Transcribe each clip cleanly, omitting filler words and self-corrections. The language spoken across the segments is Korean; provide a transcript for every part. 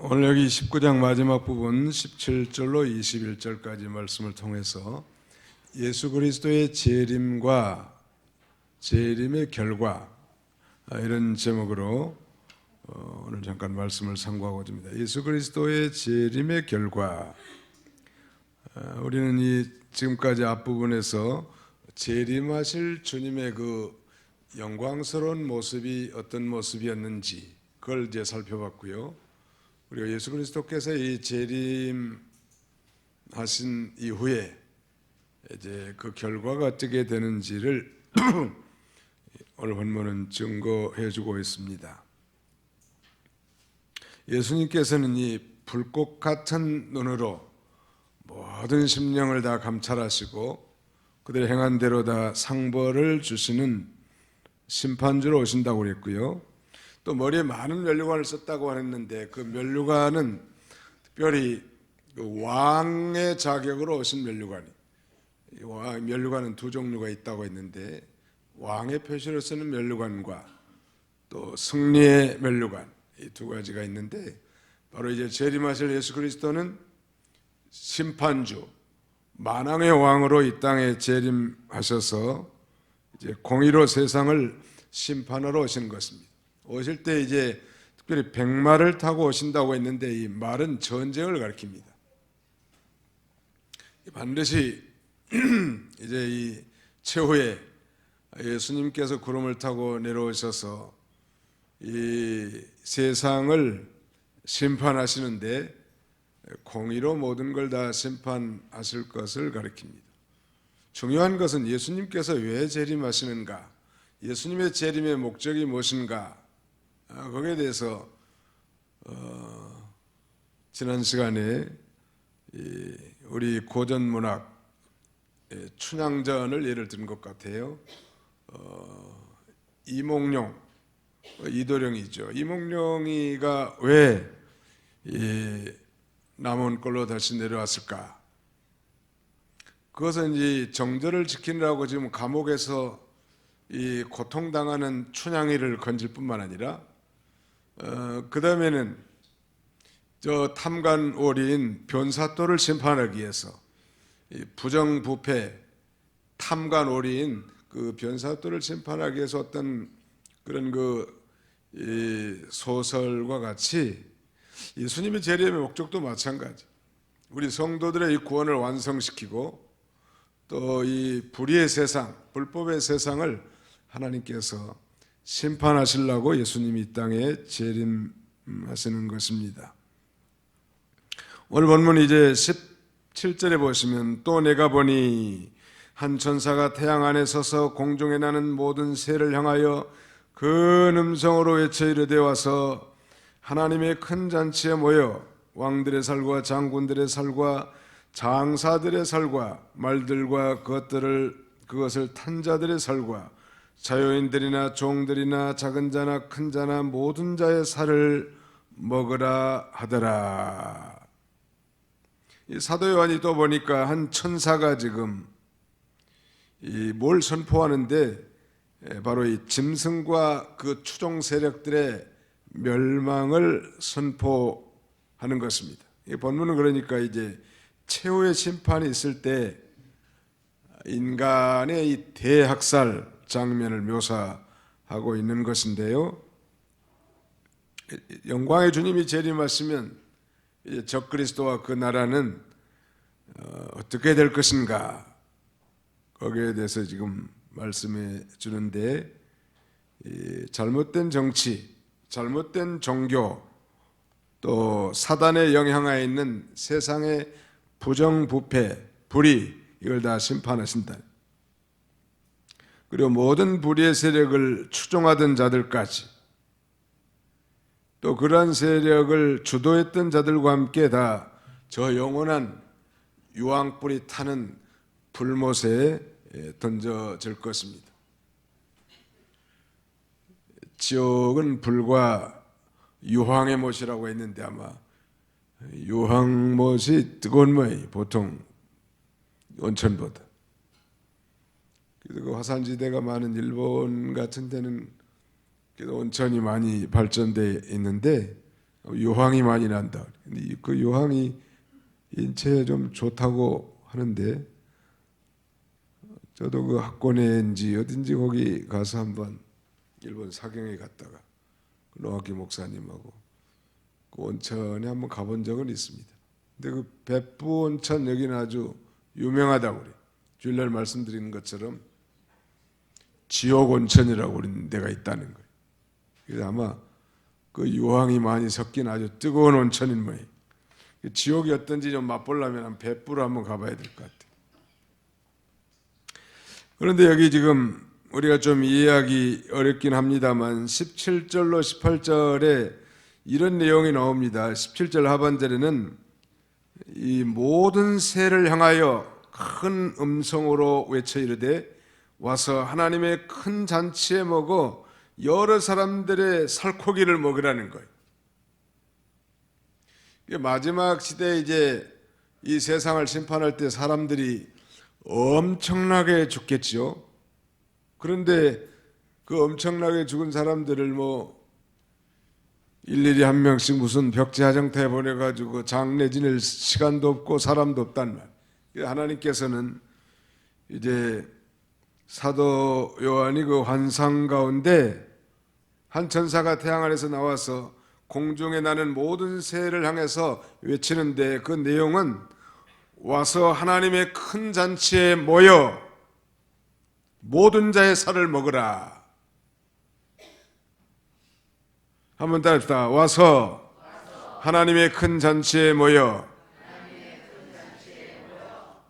오늘 여기 19장 마지막 부분 17절로 21절까지 말씀을 통해서 예수 그리스도의 재림과 재림의 결과 이런 제목으로 오늘 잠깐 말씀을 상고하고자 합니다. 예수 그리스도의 재림의 결과. 우리는 이 지금까지 앞부분에서 재림하실 주님의 그 영광스러운 모습이 어떤 모습이었는지 그걸 이제 살펴봤고요. 그리고 예수 그리스도께서 이 재림하신 이후에 이제 그 결과가 어떻게 되는지를 오늘 본문은 증거해주고 있습니다. 예수님께서는 이 불꽃 같은 눈으로 모든 심령을 다 감찰하시고 그들의 행한 대로 다 상벌을 주시는 심판주로 오신다고 그랬고요. 또 머리에 많은 면류관을 썼다고 했는데 그 면류관은 특별히 그 왕의 자격으로 오신 면류관이, 면류관은 두 종류가 있다고 했는데 왕의 표시로 쓰는 면류관과 또 승리의 면류관, 이 두 가지가 있는데 바로 이제 재림하실 예수 그리스도는 심판주, 만왕의 왕으로 이 땅에 재림하셔서 이제 공의로 세상을 심판하러 오신 것입니다. 오실 때 이제 특별히 백마를 타고 오신다고 했는데 이 말은 전쟁을 가리킵니다. 반드시 이제 이 최후에 예수님께서 구름을 타고 내려오셔서 이 세상을 심판하시는데 공의로 모든 걸 다 심판하실 것을 가리킵니다. 중요한 것은 예수님께서 왜 재림하시는가, 예수님의 재림의 목적이 무엇인가, 거기에 대해서 지난 시간에 우리 고전문학 춘향전을 예를 든 것 같아요. 이몽룡, 이도령이죠. 이몽룡이가 왜 남원골로 다시 내려왔을까? 그것은 이 정절을 지키느라고 지금 감옥에서 이 고통당하는 춘향이를 건질 뿐만 아니라 그 다음에는 저 탐관오리인 변사또를 심판하기 위해서 이 부정부패 탐관오리인 그 변사또를 심판하기 위해서 어떤 그런 이 소설과 같이 예수님의 재림의 목적도 마찬가지. 우리 성도들의 이 구원을 완성시키고 또 이 불의의 세상, 불법의 세상을 하나님께서 심판하시려고 예수님이 이 땅에 재림하시는 것입니다. 오늘 본문 이제 17절에 보시면 또 내가 보니 한 천사가 태양 안에 서서 공중에 나는 모든 새를 향하여 큰 음성으로 외쳐 이르되 와서 하나님의 큰 잔치에 모여 왕들의 살과 장군들의 살과 장사들의 살과 말들과 그것을 탄 자들의 살과 자유인들이나 종들이나 작은 자나 큰 자나 모든 자의 살을 먹으라 하더라. 이 사도 요한이 또 보니까 한 천사가 지금 뭘 선포하는데 바로 이 짐승과 그 추종 세력들의 멸망을 선포하는 것입니다. 이 본문은 그러니까 이제 최후의 심판이 있을 때 인간의 이 대학살 장면을 묘사하고 있는 것인데요. 영광의 주님이 재림하시면 이제 적그리스도와 그 나라는 어떻게 될 것인가, 거기에 대해서 지금 말씀해 주는데 잘못된 정치, 잘못된 종교, 또 사단의 영향하에 있는 세상의 부정부패, 불의, 이걸 다 심판하신다. 그리고 모든 불의의 세력을 추종하던 자들까지, 또 그러한 세력을 주도했던 자들과 함께 다 저 영원한 유황불이 타는 불못에 던져질 것입니다. 지옥은 불과 유황의 못이라고 했는데 아마 유황못이 뜨거운 모이 보통 온천보다. 그래서 그 화산지대가 많은 일본 같은 데는 온천이 많이 발전되어 있는데 요항이 많이 난다. 근데 그 요항이 인체에 좀 좋다고 하는데, 저도 그 학원에인지 어딘지 거기 가서 한번 일본 사경에 갔다가 노학기 목사님하고 그 온천에 한번 가본 적은 있습니다. 근데 그 백부 온천 여기는 아주 유명하다고 그래요. 주일날 말씀드리는 것처럼 지옥 온천이라고 그러는 데가 있다는 거예요. 그래서 아마 그 유황이 많이 섞인 아주 뜨거운 온천인 모양이에요. 지옥이 어떤지 좀 맛보려면 백부로 한번 가봐야 될 것 같아요. 그런데 여기 지금 우리가 좀 이해하기 어렵긴 합니다만 17절로 18절에 이런 내용이 나옵니다. 17절 하반절에는 이 모든 새를 향하여 큰 음성으로 외쳐 이르되 와서 하나님의 큰 잔치에 먹어 여러 사람들의 살코기를 먹으라는 거예요. 마지막 시대에 이제 이 세상을 심판할 때 사람들이 엄청나게 죽겠지요. 그런데 그 엄청나게 죽은 사람들을 뭐 일일이 한 명씩 무슨 벽지화장터에 보내가지고 장례 지낼 시간도 없고 사람도 없단 말. 하나님께서는 이제 사도 요한이 그 환상 가운데 한 천사가 태양 아래서 나와서 공중에 나는 모든 새를 향해서 외치는데 그 내용은 와서 하나님의 큰 잔치에 모여 모든 자의 살을 먹으라. 한번 따라합시다. 와서 하나님의 큰 잔치에 모여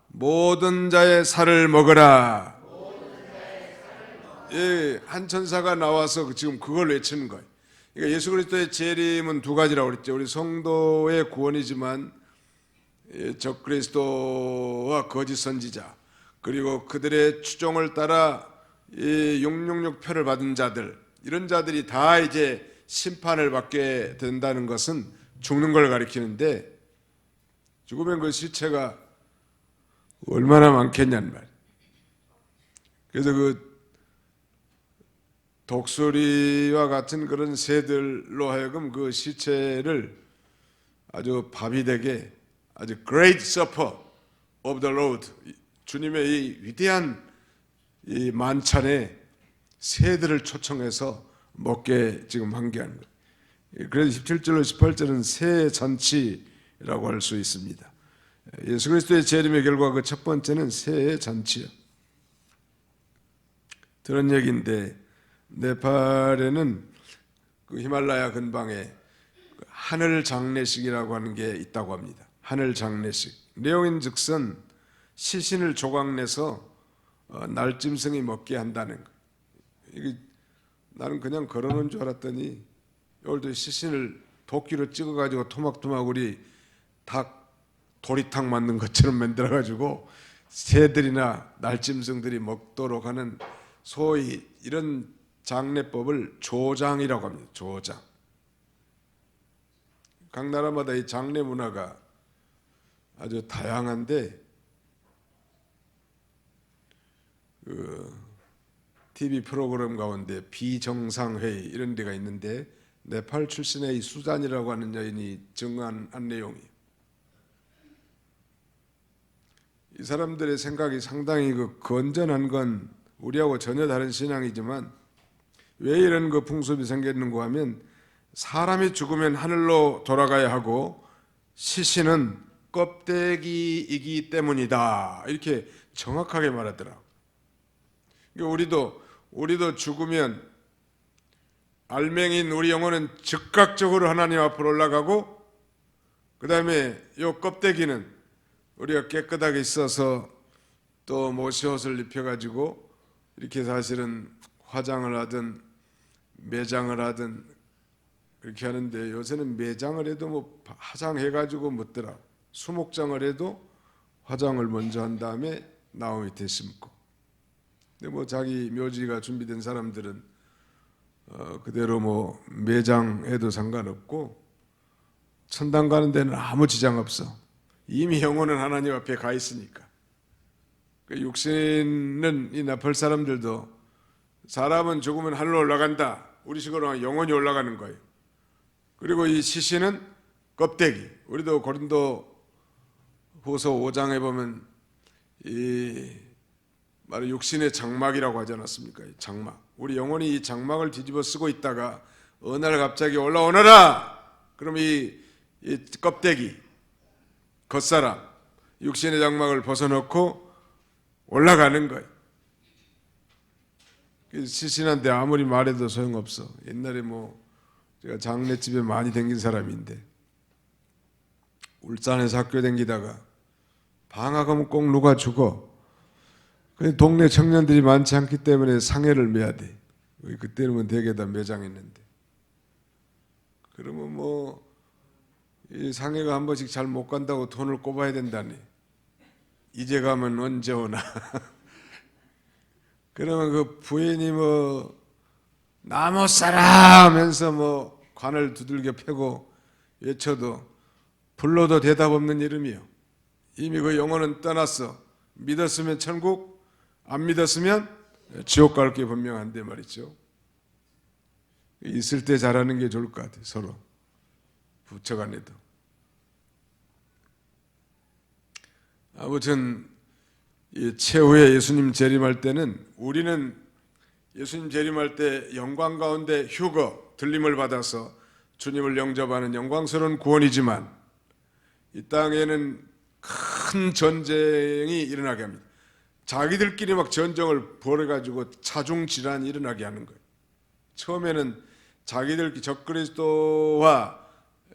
모든 자의 살을 먹으라. 예, 한 천사가 나와서 지금 그걸 외치는 거예요. 그러니까 예수 그리스도의 재림은 두 가지라고 그랬죠. 우리 성도의 구원이지만 적그리스도와 거짓 선지자 그리고 그들의 추종을 따라 이 666표를 받은 자들, 이런 자들이 다 이제 심판을 받게 된다는 것은 죽는 걸 가리키는데, 죽으면 그 시체가 얼마나 많겠냐는 말. 그래서 그 독수리와 같은 그런 새들로 하여금 그 시체를 아주 바비되게 아주 great supper of the Lord, 주님의 이 위대한 이 만찬에 새들을 초청해서 먹게 지금 한계하는 거예요. 그래서 17절로 18절은 새 잔치라고 할 수 있습니다. 예수 그리스도의 재림의 결과 그 첫 번째는 새의 잔치요. 들은 얘기인데 네팔에는 그 히말라야 근방에 하늘 장례식이라고 하는 게 있다고 합니다. 하늘 장례식. 내용인즉슨 시신을 조각내서 날짐승이 먹게 한다는 거. 이게 나는 그냥 걸어놓은 줄 알았더니 오늘도 시신을 도끼로 찍어가지고 토막토막 우리 닭 도리탕 만든 것처럼 만들어가지고 새들이나 날짐승들이 먹도록 하는 소위 이런 장례법을 조장이라고 합니다. 조장. 각 나라마다 이 장례 문화가 아주 다양한데 그 TV 프로그램 가운데 비정상회의 이런 데가 있는데 네팔 출신의 이 수잔이라고 하는 여인이 증언한 내용이, 이 사람들의 생각이 상당히 그 건전한 건 우리하고 전혀 다른 신앙이지만 왜 이런 그 풍습이 생겼는가 하면 사람이 죽으면 하늘로 돌아가야 하고 시신은 껍데기이기 때문이다, 이렇게 정확하게 말하더라고요. 그러니까 우리도 죽으면 알맹이인 우리 영혼은 즉각적으로 하나님 앞으로 올라가고, 그 다음에 이 껍데기는 우리가 깨끗하게 있어서 또 모시옷을 입혀가지고 이렇게 사실은 화장을 하든 매장을 하든 그렇게 하는데, 요새는 매장을 해도 뭐 화장해가지고 묻더라. 수목장을 해도 화장을 먼저 한 다음에 나무 밑에 심고. 근데 뭐 자기 묘지가 준비된 사람들은 그대로 뭐 매장해도 상관없고 천당 가는 데는 아무 지장 없어. 이미 영혼은 하나님 앞에 가 있으니까. 그 육신은 이 나팔 사람들도 사람은 죽으면 하늘로 올라간다, 우리 식으로 영혼이 올라가는 거예요. 그리고 이 시신은 껍데기. 우리도 고린도 후서 5장에 보면 이 바로 육신의 장막이라고 하지 않았습니까? 이 장막. 우리 영혼이 이 장막을 뒤집어 쓰고 있다가 어느 날 갑자기 올라오너라. 그럼 이 껍데기, 겉사람, 육신의 장막을 벗어놓고 올라가는 거예요. 시신한테 아무리 말해도 소용없어. 옛날에 제가 장례집에 많이 댕긴 사람인데 울산에서 학교 댕기다가 방학하면 꼭 누가 죽어. 동네 청년들이 많지 않기 때문에 상해를 매야 돼. 그때는 대개다 매장했는데. 그러면 이 상해가 한 번씩 잘 못 간다고 돈을 꼽아야 된다니. 이제 가면 언제 오나. 그러면 그 부인이 나 못 살아 하면서 관을 두들겨 패고 외쳐도 불러도 대답 없는 이름이요. 이미 그 영혼은 떠났어. 믿었으면 천국, 안 믿었으면 지옥 갈 게 분명한데 말이죠. 있을 때 잘하는 게 좋을 것 같아요. 서로 부처간에도. 아무튼 최후에 예수님 재림할 때는 우리는 예수님 재림할 때 영광 가운데 휴거, 들림을 받아서 주님을 영접하는 영광스러운 구원이지만 이 땅에는 큰 전쟁이 일어나게 합니다. 자기들끼리 막 전쟁을 벌여가지고 차중질환이 일어나게 하는 거예요. 처음에는 자기들 적그리스도와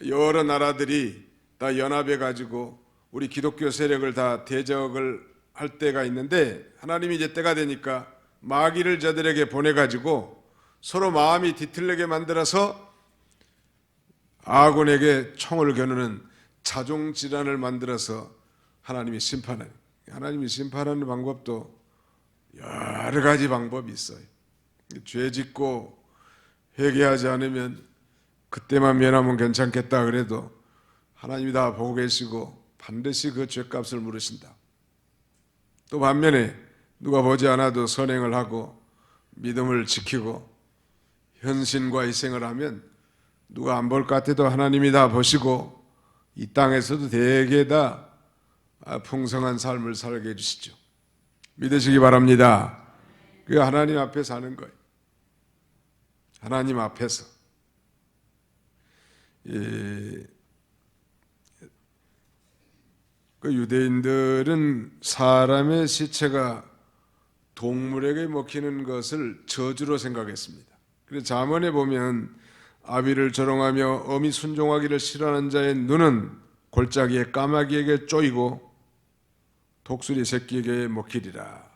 여러 나라들이 다 연합해가지고 우리 기독교 세력을 다 대적을 할 때가 있는데 하나님이 이제 때가 되니까 마귀를 저들에게 보내가지고 서로 마음이 뒤틀리게 만들어서 아군에게 총을 겨누는 자중질환을 만들어서 하나님이 심판하는. 하나님이 심판하는 방법도 여러 가지 방법이 있어요. 죄 짓고 회개하지 않으면 그때만 면하면 괜찮겠다 그래도 하나님이 다 보고 계시고 반드시 그 죄값을 물으신다. 또 반면에 누가 보지 않아도 선행을 하고 믿음을 지키고 헌신과 희생을 하면 누가 안 볼 것 같아도 하나님이 다 보시고 이 땅에서도 대개 다 풍성한 삶을 살게 해주시죠. 믿으시기 바랍니다. 그게 하나님 앞에 사는 거예요. 하나님 앞에서. 그 유대인들은 사람의 시체가 동물에게 먹히는 것을 저주로 생각했습니다. 그래서 잠언에 보면 아비를 조롱하며 어미 순종하기를 싫어하는 자의 눈은 골짜기에 까마귀에게 쪼이고 독수리 새끼에게 먹히리라.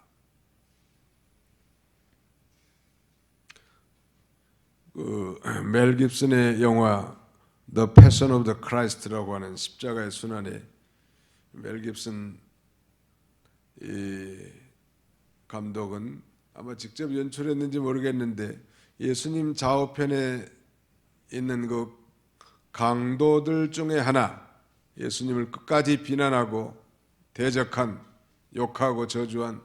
멜 깁슨의 영화 The Passion of the Christ라고 하는 십자가의 순환에 멜 깁슨 감독은 아마 직접 연출했는지 모르겠는데 예수님 좌우편에 있는 그 강도들 중에 하나, 예수님을 끝까지 비난하고 대적한, 욕하고 저주한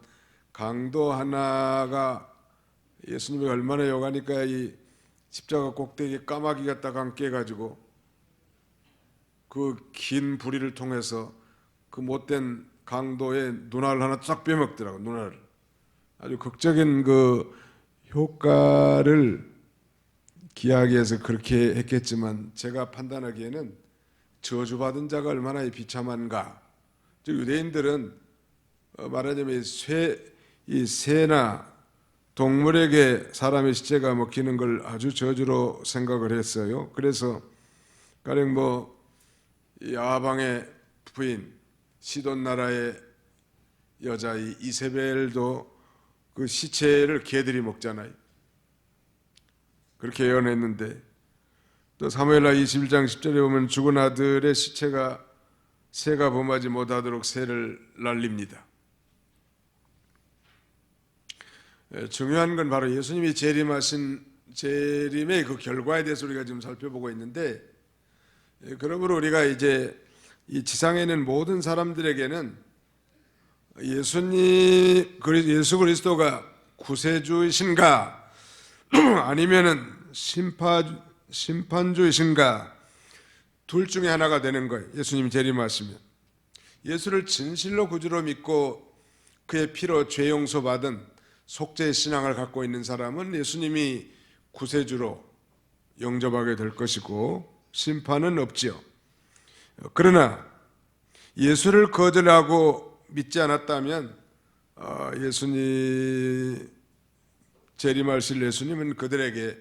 강도 하나가 예수님이 얼마나 욕하니까 이 십자가 꼭대기에 까마귀가 딱 앉게 해가지고 그 긴 부리를 통해서 그 못된 강도의 눈알을 하나 쫙 빼먹더라고. 눈알을. 아주 극적인 그 효과를 기하기 위해서 그렇게 했겠지만 제가 판단하기에는 저주받은 자가 얼마나 비참한가. 즉 유대인들은 말하자면 이 새나 동물에게 사람의 시체가 먹히는 걸 아주 저주로 생각을 했어요. 그래서 가령 이 아방의 부인 시돈 나라의 여자 이 이세벨도 그 시체를 개들이 먹잖아요. 그렇게 예언했는데 또 사무엘하 21장 10절에 보면 죽은 아들의 시체가 새가 범하지 못하도록 새를 날립니다. 중요한 건 바로 예수님이 재림의 그 결과에 대해서 우리가 지금 살펴보고 있는데, 그러므로 우리가 이제 이 지상에 있는 모든 사람들에게는 예수 그리스도가 구세주이신가 아니면은 심판주이신가? 둘 중에 하나가 되는 거예요. 예수님이 재림하시면. 예수를 진실로 구주로 믿고 그의 피로 죄 용서받은 속죄의 신앙을 갖고 있는 사람은 예수님이 구세주로 영접하게 될 것이고 심판은 없지요. 그러나 예수를 거절하고 믿지 않았다면 예수님 재림하실 예수님은 그들에게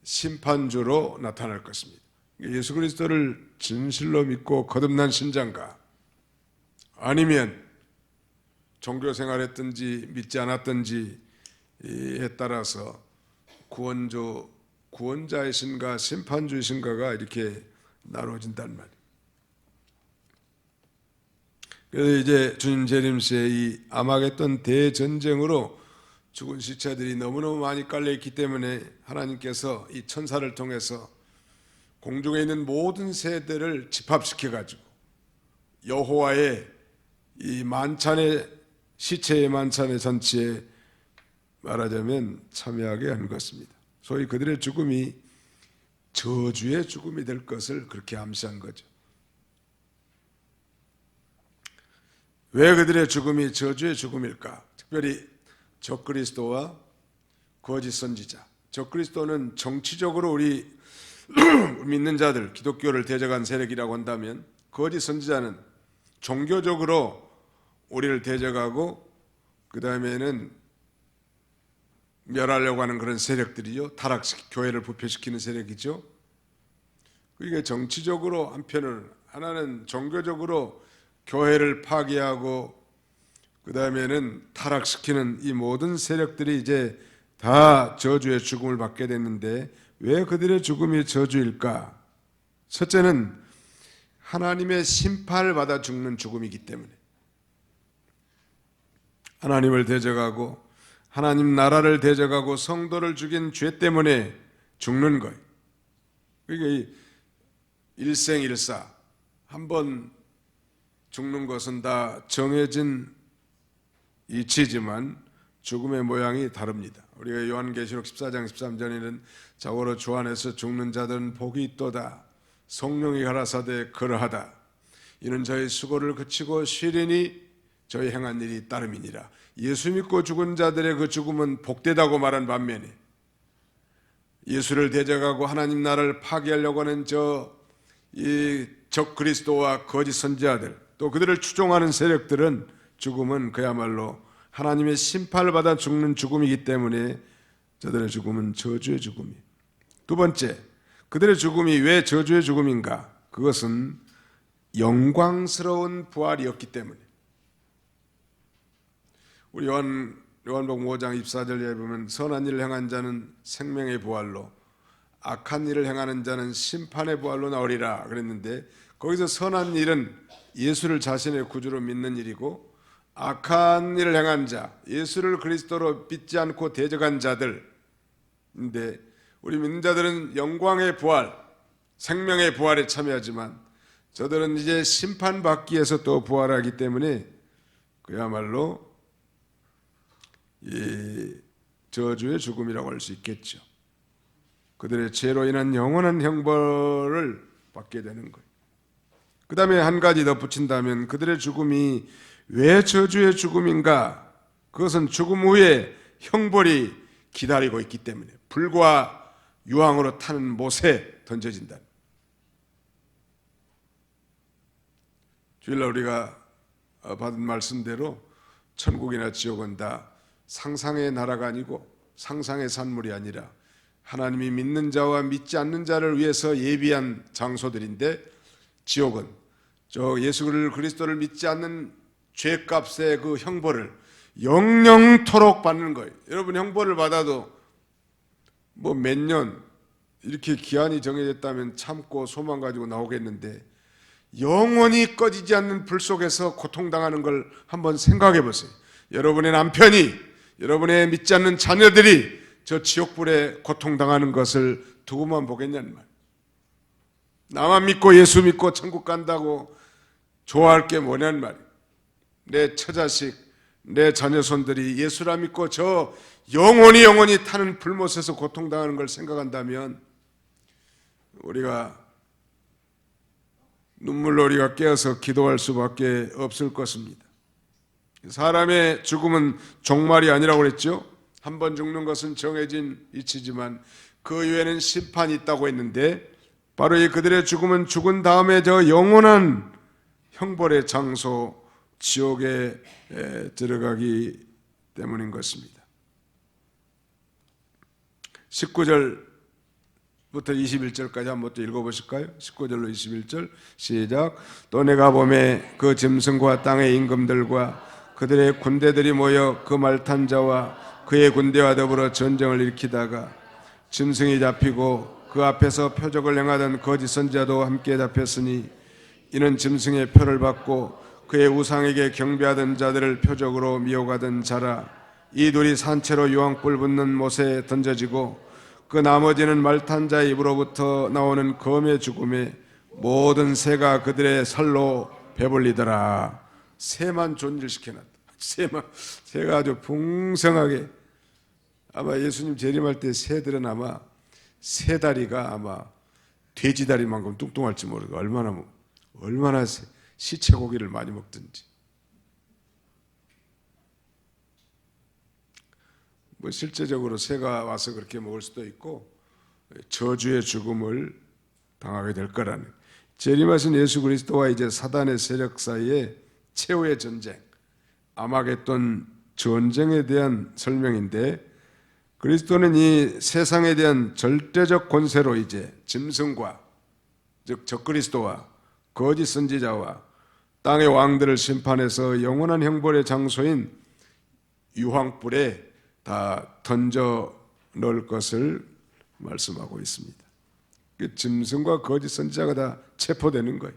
심판주로 나타날 것입니다. 예수 그리스도를 진실로 믿고 거듭난 신자인가? 아니면 종교 생활했든지 믿지 않았든지에 따라서 구원자이신가 심판주이신가가 이렇게 나눠진단 말이에요. 그래서 이제 주님 재림 시에 이 아마겟돈 대전쟁으로 죽은 시체들이 너무너무 많이 깔려있기 때문에 하나님께서 이 천사를 통해서 공중에 있는 모든 새들을 집합시켜가지고 여호와의 이 만찬의 시체의 만찬의 잔치에 말하자면 참여하게 한 것입니다. 소위 그들의 죽음이 저주의 죽음이 될 것을 그렇게 암시한 거죠. 왜 그들의 죽음이 저주의 죽음일까? 특별히 적그리스도와 거짓 선지자. 적그리스도는 정치적으로 우리 믿는 자들, 기독교를 대적한 세력이라고 한다면, 거짓 선지자는 종교적으로 우리를 대적하고 그 다음에는 멸하려고 하는 그런 세력들이죠. 교회를 부패시키는 세력이죠. 그게 정치적으로 한편은, 하나는 종교적으로 교회를 파괴하고 그 다음에는 타락시키는 이 모든 세력들이 이제 다 저주의 죽음을 받게 됐는데 왜 그들의 죽음이 저주일까? 첫째는 하나님의 심판을 받아 죽는 죽음이기 때문에, 하나님을 대적하고 하나님 나라를 대적하고 성도를 죽인 죄 때문에 죽는 거예요. 그게 일생일사 한번 죽는 것은 다 정해진 이치지만 죽음의 모양이 다릅니다. 우리가 요한계시록 14장 13절에는 자고로 주 안에서 죽는 자들은 복이 있도다. 성령이 가라사대 그러하다. 이는 저희 수고를 그치고 쉬리니 저희 행한 일이 따름이니라. 예수 믿고 죽은 자들의 그 죽음은 복되다고 말한 반면에 예수를 대적하고 하나님 나라를 파괴하려고 하는 이 적그리스도와 거짓 선지자들, 또 그들을 추종하는 세력들은 죽음은 그야말로 하나님의 심판을 받아 죽는 죽음이기 때문에 저들의 죽음은 저주의 죽음이에요. 두 번째, 그들의 죽음이 왜 저주의 죽음인가? 그것은 영광스러운 부활이었기 때문에. 우리 요한복음 5장 24절에 보면 선한 일을 행한 자는 생명의 부활로, 악한 일을 행하는 자는 심판의 부활로 나오리라 그랬는데, 거기서 선한 일은 예수를 자신의 구주로 믿는 일이고, 악한 일을 행한 자, 예수를 그리스도로 믿지 않고 대적한 자들인데, 우리 믿는 자들은 영광의 부활, 생명의 부활에 참여하지만 저들은 이제 심판받기 위해서 또 부활하기 때문에 그야말로 이 저주의 죽음이라고 할 수 있겠죠. 그들의 죄로 인한 영원한 형벌을 받게 되는 거예요. 그 다음에 한 가지 더 붙인다면 그들의 죽음이 왜 저주의 죽음인가? 그것은 죽음 후에 형벌이 기다리고 있기 때문에, 불과 유황으로 타는 못에 던져진다. 주일날 우리가 받은 말씀대로 천국이나 지옥은 다 상상의 나라가 아니고 상상의 산물이 아니라 하나님이 믿는 자와 믿지 않는 자를 위해서 예비한 장소들인데, 지옥은 예수 그리스도를 믿지 않는 죄값의 그 형벌을 영영토록 받는 거예요. 여러분, 형벌을 받아도 뭐 몇 년 이렇게 기한이 정해졌다면 참고 소망 가지고 나오겠는데, 영원히 꺼지지 않는 불 속에서 고통당하는 걸 한번 생각해 보세요. 여러분의 남편이, 여러분의 믿지 않는 자녀들이 저 지옥불에 고통당하는 것을 두고만 보겠냐는 말. 나만 믿고 예수 믿고 천국 간다고 좋아할 게 뭐냐는 말이에요. 내 처자식, 내 자녀손들이 예수라 믿고 저 영원히 타는 불못에서 고통당하는 걸 생각한다면 우리가 눈물로 우리가 깨어서 기도할 수밖에 없을 것입니다. 사람의 죽음은 종말이 아니라고 그랬죠. 한 번 죽는 것은 정해진 이치지만 그 이후에는 심판이 있다고 했는데, 바로 이 그들의 죽음은 죽은 다음에 저 영원한 형벌의 장소 지옥에 들어가기 때문인 것입니다. 19절부터 21절까지 한번 또 읽어보실까요? 19절로 21절 시작. 또 내가 보매 그 짐승과 땅의 임금들과 그들의 군대들이 모여 그 말탄 자와 그의 군대와 더불어 전쟁을 일으키다가 짐승이 잡히고 그 앞에서 표적을 행하던 거짓 선지자도 함께 잡혔으니 이는 짐승의 표를 받고 그의 우상에게 경배하던 자들을 표적으로 미혹하던 자라. 이 둘이 산채로 유황불 붙는 못에 던져지고 그 나머지는 말탄 자의 입으로부터 나오는 검의 죽음에 모든 새가 그들의 살로 배불리더라. 새만 존질시켜놨다. 새가 아주 풍성하게. 아마 예수님 재림할 때 새들은 아마 새 다리가 아마 돼지 다리만큼 뚱뚱할지 모르고 얼마나 시체 고기를 많이 먹든지. 뭐 실제적으로 새가 와서 그렇게 먹을 수도 있고 저주의 죽음을 당하게 될 거라는, 재림하신 예수 그리스도와 이제 사단의 세력 사이의 최후의 전쟁, 아마겟돈 전쟁에 대한 설명인데, 그리스도는 이 세상에 대한 절대적 권세로 이제 짐승과, 즉 적그리스도와 거짓 선지자와 땅의 왕들을 심판해서 영원한 형벌의 장소인 유황불에 다 던져 넣을 것을 말씀하고 있습니다. 그 짐승과 거짓 선지자가 다 체포되는 거예요.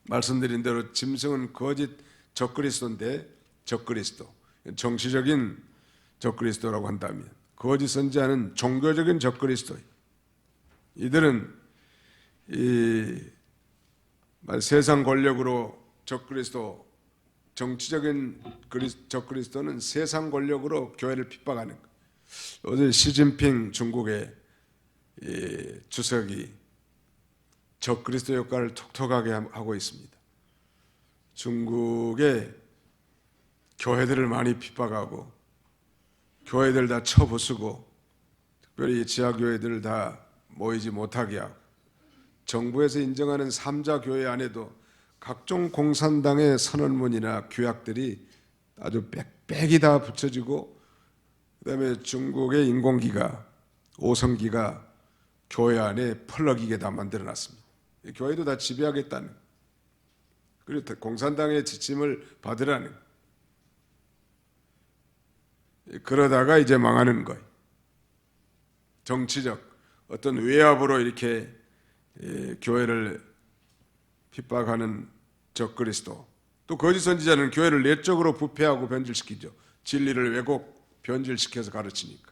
말씀드린 대로 짐승은 거짓 적그리스도인데, 적그리스도, 정치적인 적그리스도라고 한다면, 거짓 선지자는 종교적인 적그리스도예요. 이들은 이 세상 권력으로 적그리스도, 정치적인 적그리스도는 세상 권력으로 교회를 핍박하는 거예요. 어제 시진핑 중국의 주석이 적그리스도 역할을 톡톡하게 하고 있습니다. 중국의 교회들을 많이 핍박하고 교회들 다 쳐부수고 특별히 지하교회들을 다 모이지 못하게 하고, 정부에서 인정하는 3자 교회 안에도 각종 공산당의 선언문이나 규약들이 아주 빽빽이 다 붙여지고, 그 다음에 중국의 인공기가, 오성기가 교회 안에 펄럭이게 다 만들어놨습니다. 교회도 다 지배하겠다는, 그리고 공산당의 지침을 받으라는, 그러다가 이제 망하는 거예요. 정치적 어떤 외압으로 이렇게 교회를 핍박하는 적그리스도, 또 거짓 선지자는 교회를 내적으로 부패하고 변질시키죠. 진리를 왜곡 변질시켜서 가르치니까.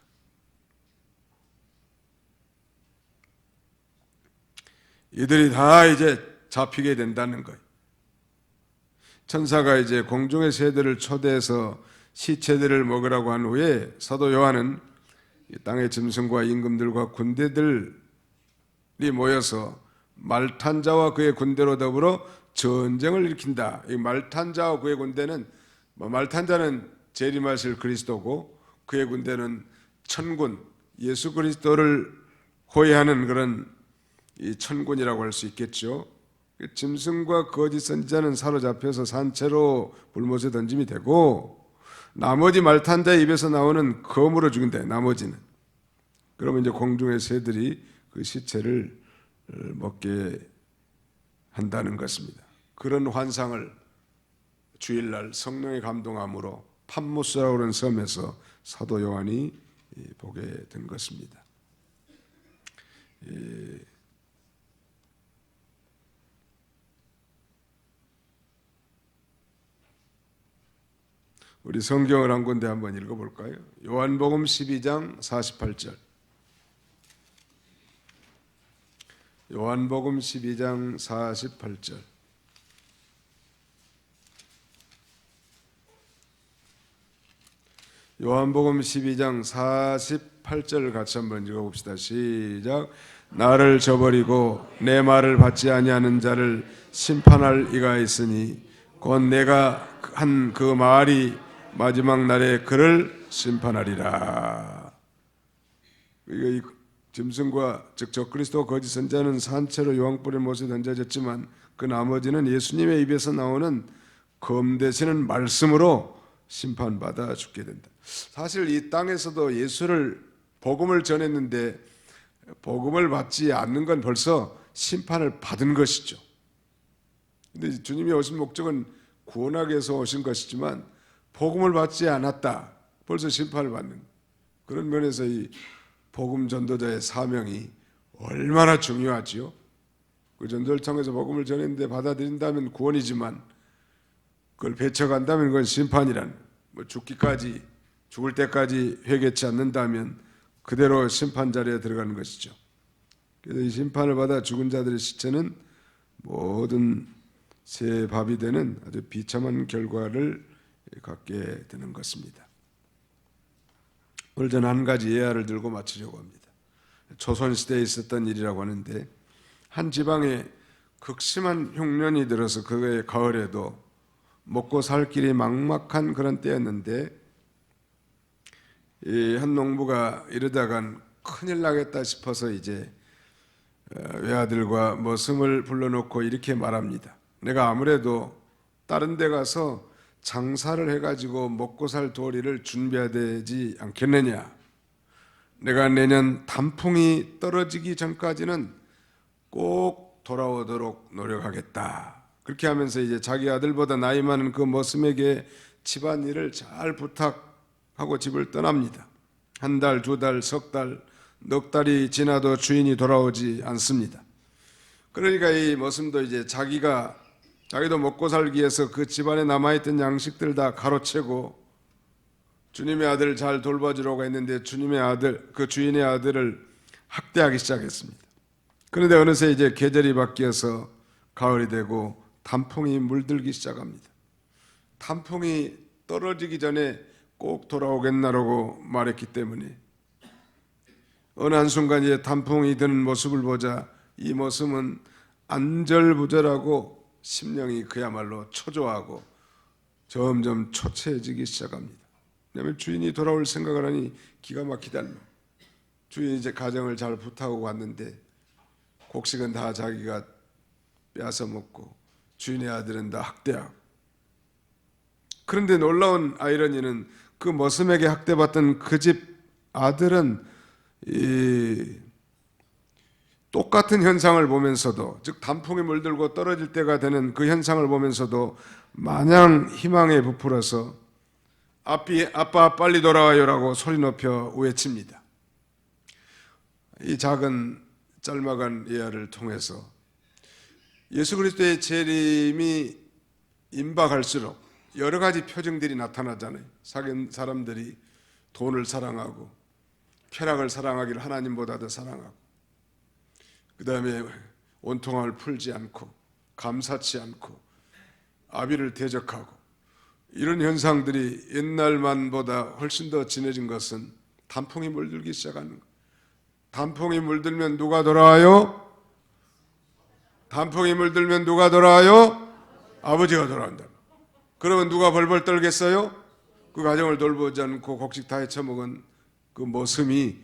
이들이 다 이제 잡히게 된다는 거예요. 천사가 이제 공중의 새들을 초대해서 시체들을 먹으라고 한 후에 사도 요한은 땅의 짐승과 임금들과 군대들이 모여서 말탄 자와 그의 군대로 더불어 전쟁을 일으킨다. 이 말탄 자와 그의 군대는, 말탄 자는 재림하실 그리스도고 그의 군대는 천군, 예수 그리스도를 호위하는 그런 이 천군이라고 할 수 있겠죠. 짐승과 거짓 선지자는 사로잡혀서 산채로 불못에 던짐이 되고, 나머지 말탄 자의 입에서 나오는 검으로 죽인다. 나머지는. 그러면 이제 공중의 새들이 그 시체를 먹게 한다는 것입니다. 그런 환상을 주일날 성령의 감동함으로 팜모스라고 하는 섬에서 사도 요한이 보게 된 것입니다. 우리 성경을 한 군데 한번 읽어볼까요? 요한복음 12장 48절. 요한복음 12장 48절. 요한복음 12장 48절 같이 한번 읽어봅시다. 시작. 나를 저버리고 내 말을 받지 아니하는 자를 심판할 이가 있으니 곧 내가 한 그 말이 마지막 날에 그를 심판하리라. 이 짐승과 즉 적그리스도 거짓 선자는 산채로 여왕불의 못에 던져졌지만 그 나머지는 예수님의 입에서 나오는 검 되시는 말씀으로 심판받아 죽게 된다. 사실 이 땅에서도 예수를 복음을 전했는데 복음을 받지 않는 건 벌써 심판을 받은 것이죠. 근데 주님이 오신 목적은 구원하기 위해서 오신 것이지만 복음을 받지 않았다. 벌써 심판을 받는 그런 면에서 이 복음 전도자의 사명이 얼마나 중요하지요. 그 전도를 통해서 복음을 전했는데 받아들인다면 구원이지만 그걸 배척한다면 그건 심판이란, 죽기까지 죽을 때까지 회개치 않는다면 그대로 심판 자리에 들어가는 것이죠. 그래서 이 심판을 받아 죽은 자들의 시체는 모든 새 밥이 되는 아주 비참한 결과를 갖게 되는 것입니다. 오늘 저는 한 가지 예화를 들고 마치려고 합니다. 조선시대에 있었던 일이라고 하는데 한 지방에 극심한 흉년이 들어서 그의 가을에도 먹고 살 길이 막막한 그런 때였는데 이 한 농부가 이러다간 큰일 나겠다 싶어서 이제 외아들과 머슴을 불러놓고 이렇게 말합니다. 내가 아무래도 다른 데 가서 장사를 해가지고 먹고 살 도리를 준비해야 되지 않겠느냐. 내가 내년 단풍이 떨어지기 전까지는 꼭 돌아오도록 노력하겠다. 그렇게 하면서 이제 자기 아들보다 나이 많은 그 머슴에게 집안일을 잘 부탁하고 집을 떠납니다. 한 달, 두 달, 석 달, 넉 달이 지나도 주인이 돌아오지 않습니다. 그러니까 이 머슴도 이제 자기도 먹고 살기 위해서 그 집안에 남아있던 양식들 다 가로채고 주님의 아들을 잘 돌봐주려고 했는데 주님의 아들, 그 주인의 아들을 학대하기 시작했습니다. 그런데 어느새 이제 계절이 바뀌어서 가을이 되고 단풍이 물들기 시작합니다. 단풍이 떨어지기 전에 꼭 돌아오겠나라고 말했기 때문에 어느 한순간 이제 단풍이 드는 모습을 보자 이 모습은 안절부절하고 심령이 그야말로 초조하고 점점 초췌해지기 시작합니다. 왜냐하면 주인이 돌아올 생각을 하니 기가 막히다. 주인이 이제 가정을 잘 부탁하고 왔는데 곡식은 다 자기가 빼앗아 먹고 주인의 아들은 다 학대하고. 그런데 놀라운 아이러니는 그 머슴에게 학대받던 그 집 아들은 똑같은 현상을 보면서도, 즉 단풍이 물들고 떨어질 때가 되는 그 현상을 보면서도 마냥 희망에 부풀어서 아빠 빨리 돌아와요라고 소리 높여 외칩니다. 이 작은 짤막한 예화를 통해서 예수 그리스도의 재림이 임박할수록 여러 가지 표징들이 나타나잖아요. 사람들이 돈을 사랑하고 쾌락을 사랑하기를 하나님보다 더 사랑하고, 그 다음에 온통함을 풀지 않고 감사치 않고 아비를 대적하고, 이런 현상들이 옛날만보다 훨씬 더 진해진 것은 단풍이 물들기 시작하는 거예요. 단풍이 물들면 누가 돌아와요? 단풍이 물들면 누가 돌아와요? 아버지가 돌아온다. 그러면 누가 벌벌 떨겠어요? 그 가정을 돌보지 않고 곡식 다 헤쳐먹은 그 모습이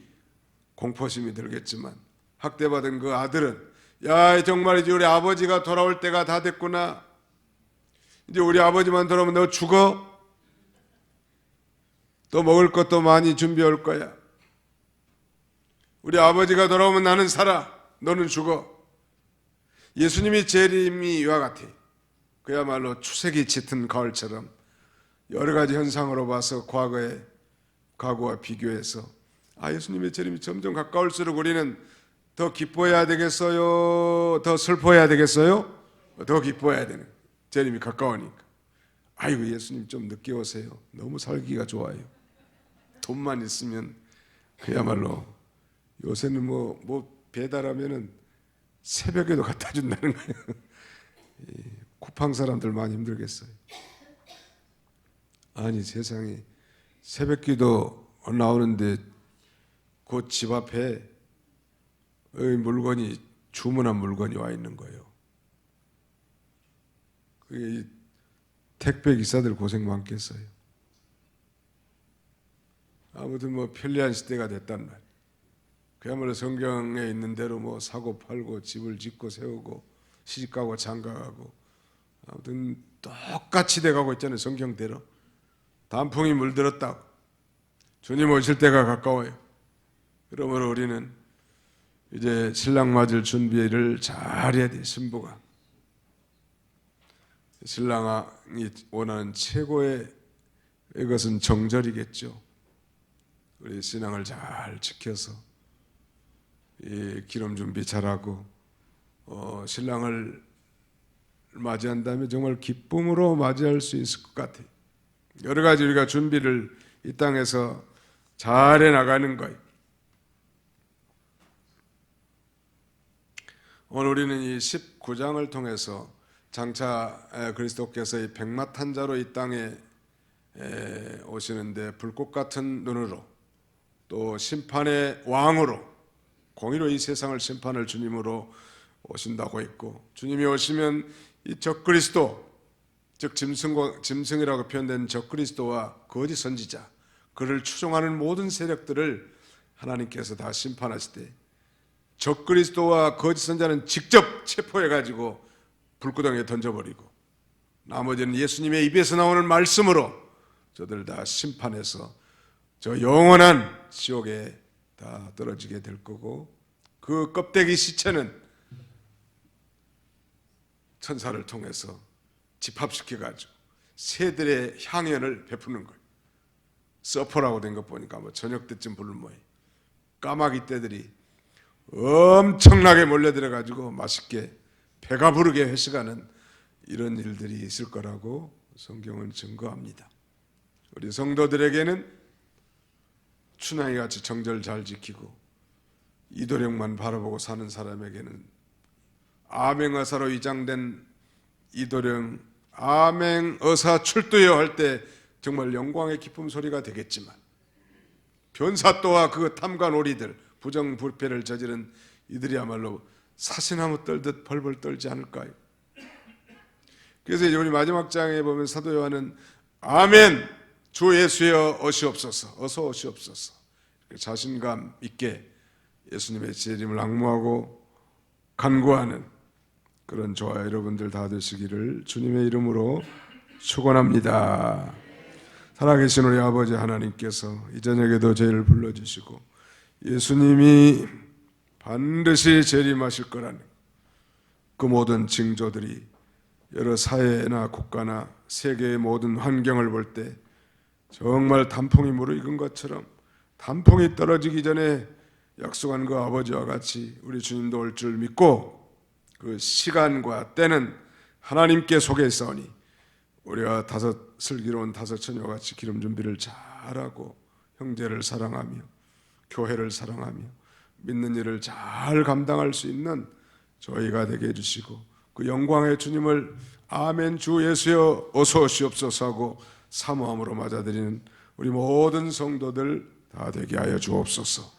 공포심이 들겠지만, 학대받은 그 아들은 야 정말이지 우리 아버지가 돌아올 때가 다 됐구나. 이제 우리 아버지만 돌아오면 너 죽어. 또 먹을 것도 많이 준비해 올 거야. 우리 아버지가 돌아오면 나는 살아. 너는 죽어. 예수님이 재림이 이와 같아. 그야말로 추색이 짙은 가을처럼 여러 가지 현상으로 봐서 과거와 비교해서 예수님의 재림이 점점 가까울수록 우리는 더 기뻐해야 되겠어요? 더 슬퍼해야 되겠어요? 더 기뻐해야 되는. 재림이 가까우니까. 아이고 예수님 좀 늦게 오세요. 너무 살기가 좋아요. 돈만 있으면 그야말로 요새는 뭐 배달하면은 새벽에도 갖다 준다는 거예요. 쿠팡 사람들 많이 힘들겠어요. 아니 세상에 새벽기도 나오는데 그 집 앞에 물건이 주문한 물건이 와 있는 거예요. 그게 택배 기사들 고생 많겠어요. 아무튼 뭐 편리한 시대가 됐단 말이에요. 그야말로 성경에 있는 대로 뭐 사고 팔고 집을 짓고 세우고 시집가고 장가가고 아무튼 똑같이 돼가고 있잖아요. 성경대로. 단풍이 물들었다고. 주님 오실 때가 가까워요. 그러므로 우리는 이제 신랑 맞을 준비를 잘해야 돼요. 신부가. 신랑이 원하는 최고의 이것은 정절이겠죠. 우리 신앙을 잘 지켜서 이 기름 준비 잘하고 신랑을 맞이한 다음에 정말 기쁨으로 맞이할 수 있을 것 같아요. 여러 가지 우리가 준비를 이 땅에서 잘해 나가는 거예요. 오늘 우리는 이 19장을 통해서 장차 그리스도께서 이 백마탄자로 이 땅에 오시는데 불꽃 같은 눈으로 또 심판의 왕으로 공의로 이 세상을 심판할 주님으로 오신다고 했고, 주님이 오시면 이 적그리스도, 즉 짐승이라고 표현된 적그리스도와 거짓 선지자, 그를 추종하는 모든 세력들을 하나님께서 다 심판하실 때 적그리스도와 거짓 선지자는 직접 체포해가지고 불구덩이에 던져버리고, 나머지는 예수님의 입에서 나오는 말씀으로 저들 다 심판해서 저 영원한 지옥에 다 떨어지게 될 거고, 그 껍데기 시체는 천사를 통해서 집합시켜가지고 새들의 향연을 베푸는 거예요. 서퍼라고 된 것 보니까 뭐 저녁 때쯤 부를 모양. 까마귀 떼들이 엄청나게 몰려들어가지고 맛있게 배가 부르게 회식하는 이런 일들이 있을 거라고 성경은 증거합니다. 우리 성도들에게는 춘향이같이 정절 잘 지키고 이도령만 바라보고 사는 사람에게는 아맹어사로 위장된 이도령 아맹어사 출두여 할 때 정말 영광의 기쁨 소리가 되겠지만, 변사또와 그 탐관오리들 부정부패를 저지른 이들이야말로 사시나무 떨듯 벌벌 떨지 않을까요? 그래서 이제 우리 마지막 장에 보면 사도 요한은 아멘 주 예수여 오시옵소서, 어서 오시옵소서, 자신감 있게 예수님의 재림을 앙모하고 간구하는 그런 저와 여러분들 다 되시기를 주님의 이름으로 축원합니다. 살아계신 우리 아버지 하나님께서 이 저녁에도 저희를 불러주시고 예수님이 반드시 재림하실 거라는 그 모든 징조들이 여러 사회나 국가나 세계의 모든 환경을 볼 때 정말 단풍이 무르익은 것처럼 단풍이 떨어지기 전에 약속한 그 아버지와 같이 우리 주님도 올 줄 믿고 그 시간과 때는 하나님께 속에 있사오니 우리가 슬기로운 다섯 처녀와 같이 기름 준비를 잘하고 형제를 사랑하며 교회를 사랑하며 믿는 일을 잘 감당할 수 있는 저희가 되게 해주시고, 그 영광의 주님을 아멘 주 예수여 어서 오시옵소서 하고 사모함으로 맞아들이는 우리 모든 성도들 다 되게 하여 주옵소서.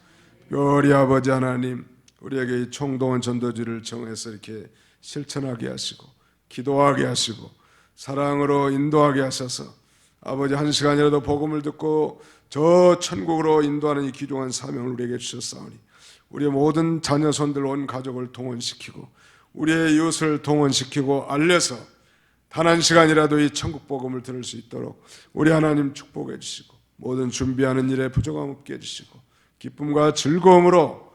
우리 아버지 하나님, 우리에게 이 총동원 전도지를 정해서 이렇게 실천하게 하시고 기도하게 하시고 사랑으로 인도하게 하셔서 아버지 한 시간이라도 복음을 듣고 저 천국으로 인도하는 이 귀중한 사명을 우리에게 주셨사오니 우리의 모든 자녀손들 온 가족을 동원시키고 우리의 이웃을 동원시키고 알려서 단 한 시간이라도 이 천국 복음을 들을 수 있도록 우리 하나님 축복해 주시고 모든 준비하는 일에 부족함 없게 해주시고 기쁨과 즐거움으로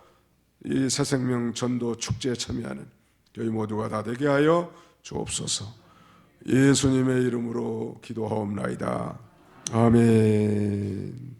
이 새생명 전도 축제에 참여하는 저희 모두가 다 되게 하여 주옵소서. 예수님의 이름으로 기도하옵나이다. 아멘.